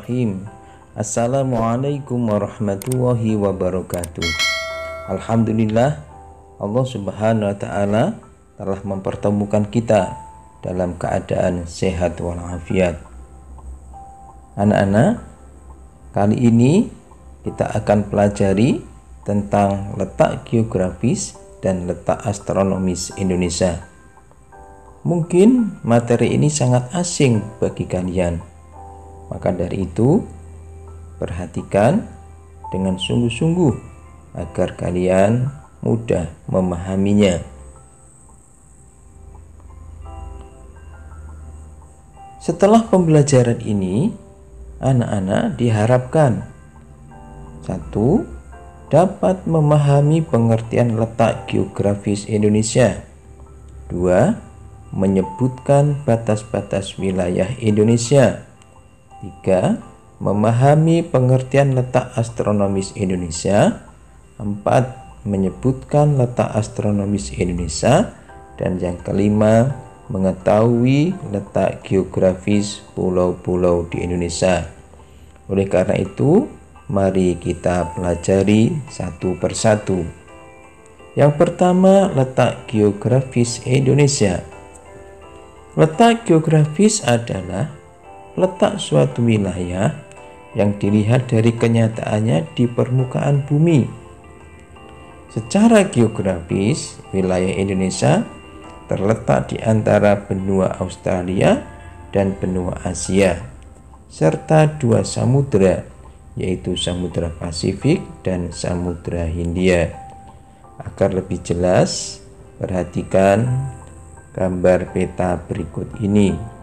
Bismillahirrahmanirrahim. Assalamualaikum warahmatullahi wabarakatuh. Alhamdulillah, Allah Subhanahu wa Ta'ala telah mempertemukan kita dalam keadaan sehat walafiat. Anak-anak, kali ini kita akan pelajari tentang letak geografis dan letak astronomis Indonesia. Mungkin materi ini sangat asing bagi kalian. Maka dari itu, perhatikan dengan sungguh-sungguh agar kalian mudah memahaminya. Setelah pembelajaran ini, anak-anak diharapkan 1. Dapat memahami pengertian letak geografis Indonesia. 2. Menyebutkan batas-batas wilayah Indonesia. 3. Memahami pengertian letak astronomis Indonesia. 4. Menyebutkan letak astronomis Indonesia. Dan yang kelima, mengetahui letak geografis pulau-pulau di Indonesia. Oleh karena itu, mari kita pelajari satu persatu. Yang pertama, letak geografis Indonesia. Letak geografis adalah letak suatu wilayah yang dilihat dari kenyataannya di permukaan bumi. Secara geografis, wilayah Indonesia terletak di antara benua Australia dan benua Asia, serta dua samudra, yaitu Samudra Pasifik dan Samudra Hindia. Agar lebih jelas, perhatikan gambar peta berikut ini.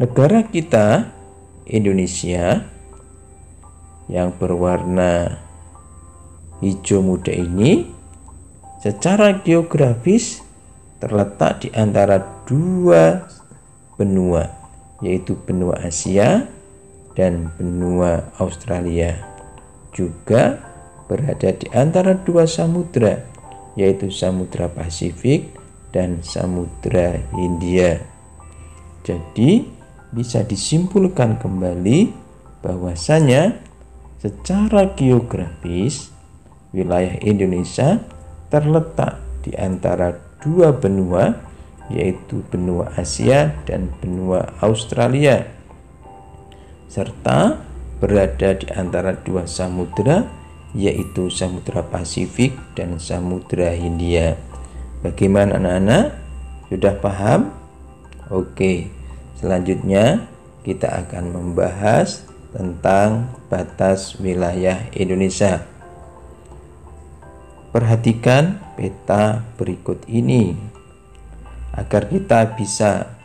Negara kita, Indonesia, yang berwarna hijau muda ini, secara geografis terletak di antara dua benua, yaitu benua Asia dan benua Australia. Juga berada di antara dua samudra, yaitu Samudra Pasifik dan Samudra Hindia. Jadi bisa disimpulkan kembali bahwasanya secara geografis wilayah Indonesia terletak di antara dua benua, yaitu benua Asia dan benua Australia, serta berada di antara dua samudra, yaitu Samudra Pasifik dan Samudra Hindia. Bagaimana anak-anak? Sudah paham? Oke, selanjutnya kita akan membahas tentang batas wilayah Indonesia. Perhatikan peta berikut ini agar kita bisa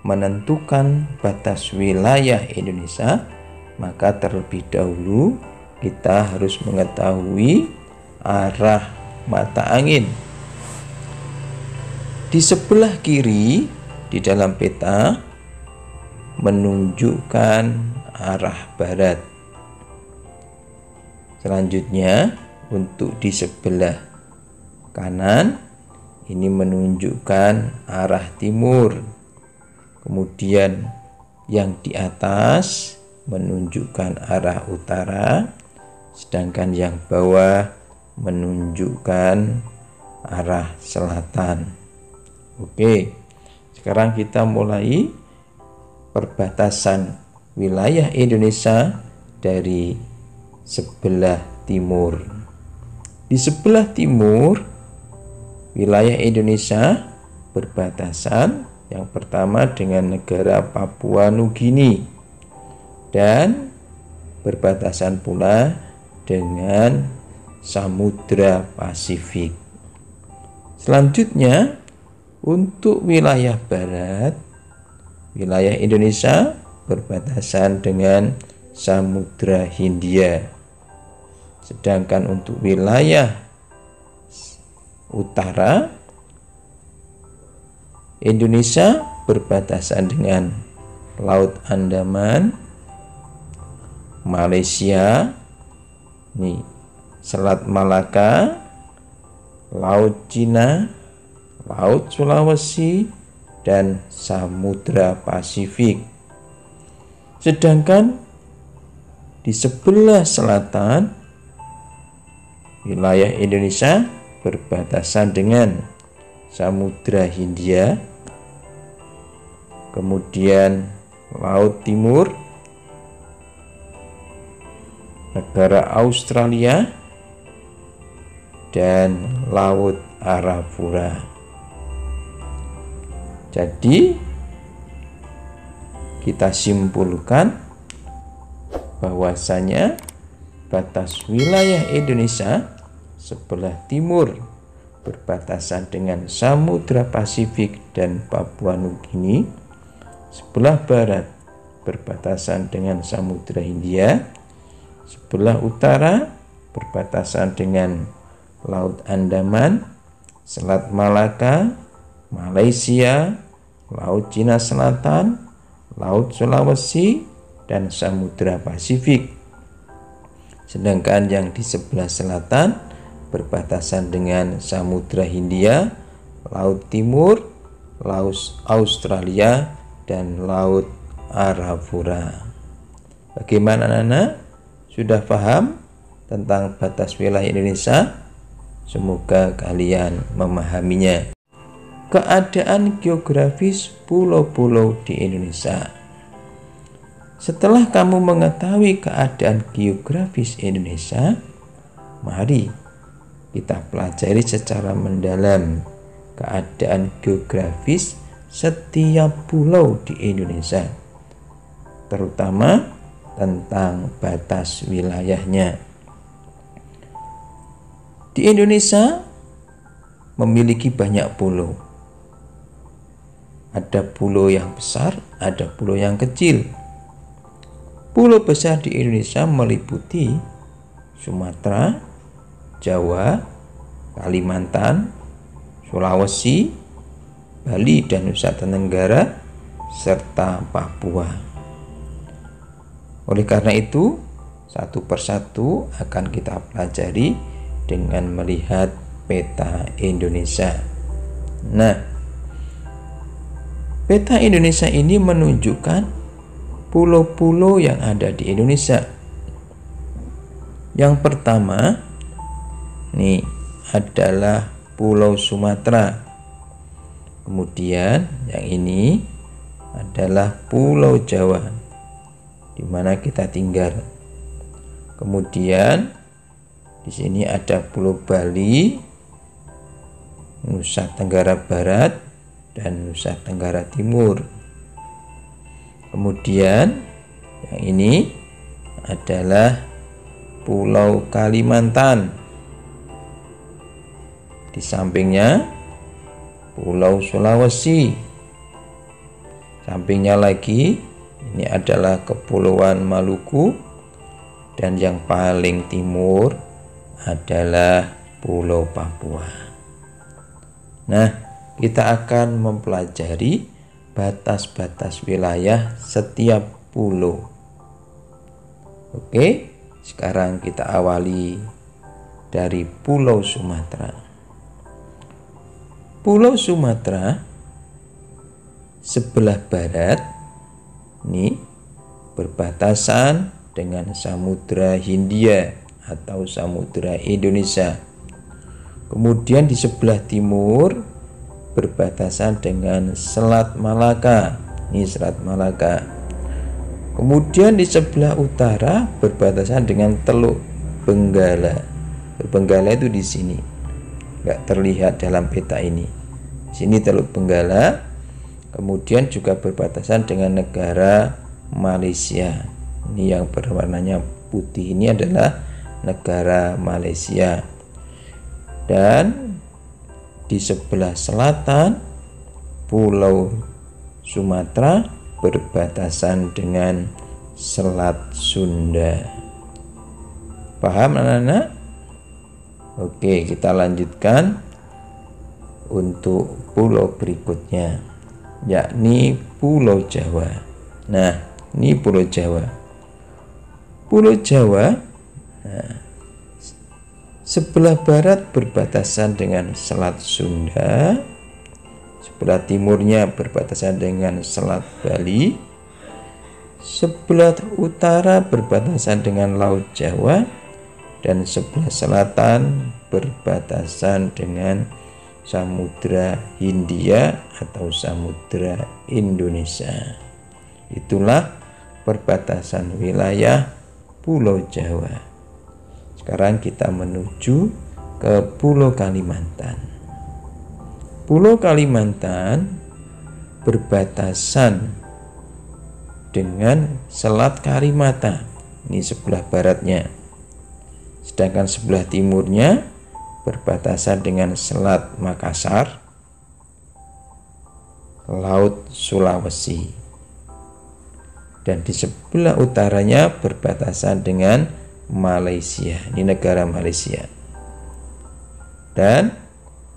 menentukan batas wilayah Indonesia. Maka terlebih dahulu kita harus mengetahui arah mata angin. Di sebelah kiri di dalam peta menunjukkan arah barat. Selanjutnya, untuk di sebelah kanan ini menunjukkan arah timur. Kemudian yang di atas menunjukkan arah utara, sedangkan yang bawah menunjukkan arah selatan. Oke, sekarang kita mulai perbatasan wilayah Indonesia dari sebelah timur. Di sebelah timur wilayah Indonesia berbatasan yang pertama dengan negara Papua Nugini dan berbatasan pula dengan Samudra Pasifik. Selanjutnya, untuk wilayah barat, wilayah Indonesia berbatasan dengan Samudra Hindia. Sedangkan untuk wilayah utara, Indonesia berbatasan dengan Laut Andaman, Malaysia, Selat Malaka, Laut Cina, Laut Sulawesi, dan Samudra Pasifik. Sedangkan di sebelah selatan wilayah Indonesia berbatasan dengan Samudra Hindia, kemudian Laut Timur, negara Australia, dan Laut Arafura. Jadi kita simpulkan bahwasanya batas wilayah Indonesia sebelah timur berbatasan dengan Samudra Pasifik dan Papua Nugini, sebelah barat berbatasan dengan Samudra Hindia, sebelah utara berbatasan dengan Laut Andaman, Selat Malaka, Malaysia, Laut Cina Selatan, Laut Sulawesi, dan Samudra Pasifik. Sedangkan yang di sebelah selatan berbatasan dengan Samudra Hindia, Laut Timur, Laut Australia, dan Laut Arafura. Bagaimana anak-anak? Sudah paham tentang batas wilayah Indonesia? Semoga kalian memahaminya. Keadaan geografis pulau-pulau di Indonesia. Setelah kamu mengetahui keadaan geografis Indonesia, mari kita pelajari secara mendalam keadaan geografis setiap pulau di Indonesia, terutama tentang batas wilayahnya. Di Indonesia memiliki banyak pulau. Ada pulau yang besar, ada pulau yang kecil. Pulau besar di Indonesia meliputi Sumatera, Jawa, Kalimantan, Sulawesi, Bali dan Nusa Tenggara, serta Papua. Oleh karena itu, satu persatu akan kita pelajari dengan melihat peta Indonesia. Nah, peta Indonesia ini menunjukkan pulau-pulau yang ada di Indonesia. Yang pertama, ini adalah Pulau Sumatera. Kemudian yang ini adalah Pulau Jawa, di mana kita tinggal. Kemudian di sini ada Pulau Bali, Nusa Tenggara Barat, dan Nusa Tenggara Timur. Kemudian yang ini adalah Pulau Kalimantan. Di sampingnya Pulau Sulawesi. Sampingnya lagi ini adalah Kepulauan Maluku, dan yang paling timur adalah Pulau Papua. Nah, kita akan mempelajari batas-batas wilayah setiap pulau. Oke, sekarang kita awali dari Pulau Sumatera. Pulau Sumatera sebelah barat ini berbatasan dengan Samudra Hindia atau Samudra Indonesia. Kemudian di sebelah timur berbatasan dengan Selat Malaka. Ini Selat Malaka. Kemudian di sebelah utara berbatasan dengan Teluk Benggala. Teluk Benggala itu di sini, nggak terlihat dalam peta ini. Di sini Teluk Benggala. Kemudian juga berbatasan dengan negara Malaysia. Ini yang berwarnanya putih ini adalah negara Malaysia. Dan di sebelah selatan Pulau Sumatera berbatasan dengan Selat Sunda. Paham anak-anak? Oke, kita lanjutkan untuk pulau berikutnya, yakni Pulau Jawa. Nah, ini Pulau Jawa. Pulau Jawa, nah, sebelah barat berbatasan dengan Selat Sunda, sebelah timurnya berbatasan dengan Selat Bali, sebelah utara berbatasan dengan Laut Jawa dan sebelah selatan berbatasan dengan Samudra Hindia atau Samudra Indonesia. Itulah perbatasan wilayah Pulau Jawa. Sekarang kita menuju ke Pulau Kalimantan. Pulau Kalimantan berbatasan dengan Selat Karimata. Ini sebelah baratnya. Sedangkan sebelah timurnya berbatasan dengan Selat Makassar, Laut Sulawesi. Dan di sebelah utaranya berbatasan dengan Malaysia. Ini negara Malaysia. Dan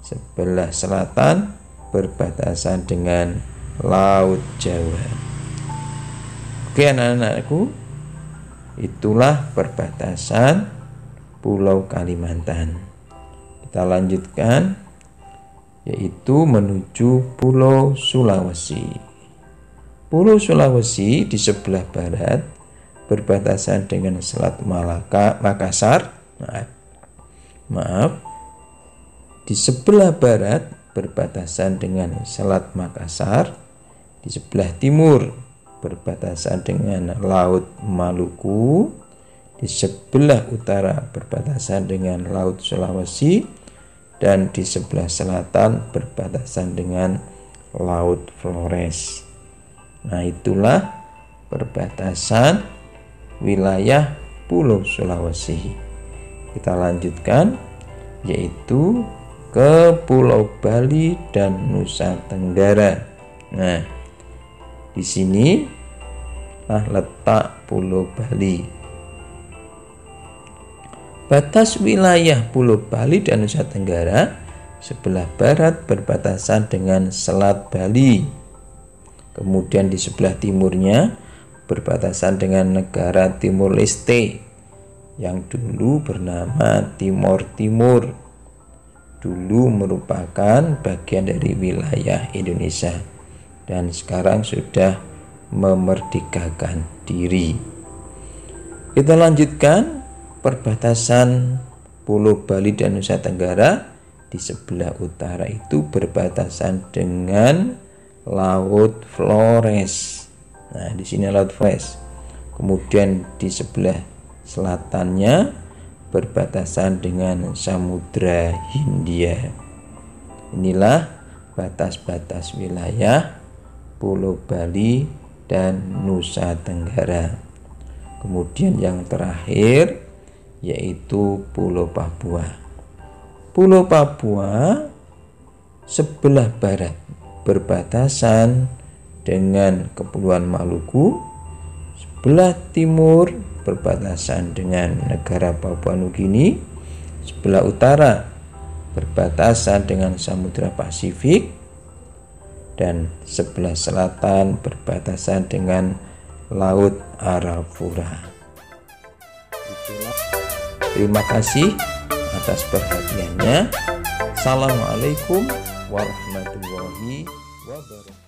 sebelah selatan berbatasan dengan Laut Jawa. Oke anak-anakku, itulah perbatasan Pulau Kalimantan. Kita lanjutkan, yaitu menuju Pulau Sulawesi. Pulau Sulawesi di sebelah barat berbatasan dengan Selat Makassar. Di sebelah barat berbatasan dengan Selat Makassar. Di sebelah timur berbatasan dengan Laut Maluku. Di sebelah utara berbatasan dengan Laut Sulawesi, dan di sebelah selatan berbatasan dengan Laut Flores. Nah, itulah perbatasan wilayah Pulau Sulawesi. Kita lanjutkan, yaitu ke Pulau Bali dan Nusa Tenggara. Nah, di sini letak Pulau Bali. Batas wilayah Pulau Bali dan Nusa Tenggara sebelah barat berbatasan dengan Selat Bali. Kemudian di sebelah timurnya berbatasan dengan negara Timur Leste yang dulu bernama Timor Timur. Dulu merupakan bagian dari wilayah Indonesia dan sekarang sudah memerdekakan diri. Kita lanjutkan. Perbatasan Pulau Bali dan Nusa Tenggara di sebelah utara itu berbatasan dengan Laut Flores. Nah, di sini Laut Flores. Kemudian di sebelah selatannya berbatasan dengan Samudra Hindia. Inilah batas-batas wilayah Pulau Bali dan Nusa Tenggara. Kemudian yang terakhir yaitu Pulau Papua. Pulau Papua sebelah barat berbatasan dengan Kepulauan Maluku, sebelah timur berbatasan dengan negara Papua Nugini, sebelah utara berbatasan dengan Samudra Pasifik, dan sebelah selatan berbatasan dengan Laut Arafura. Terima kasih atas perhatiannya. Assalamualaikum warahmatullahi wabarakatuh.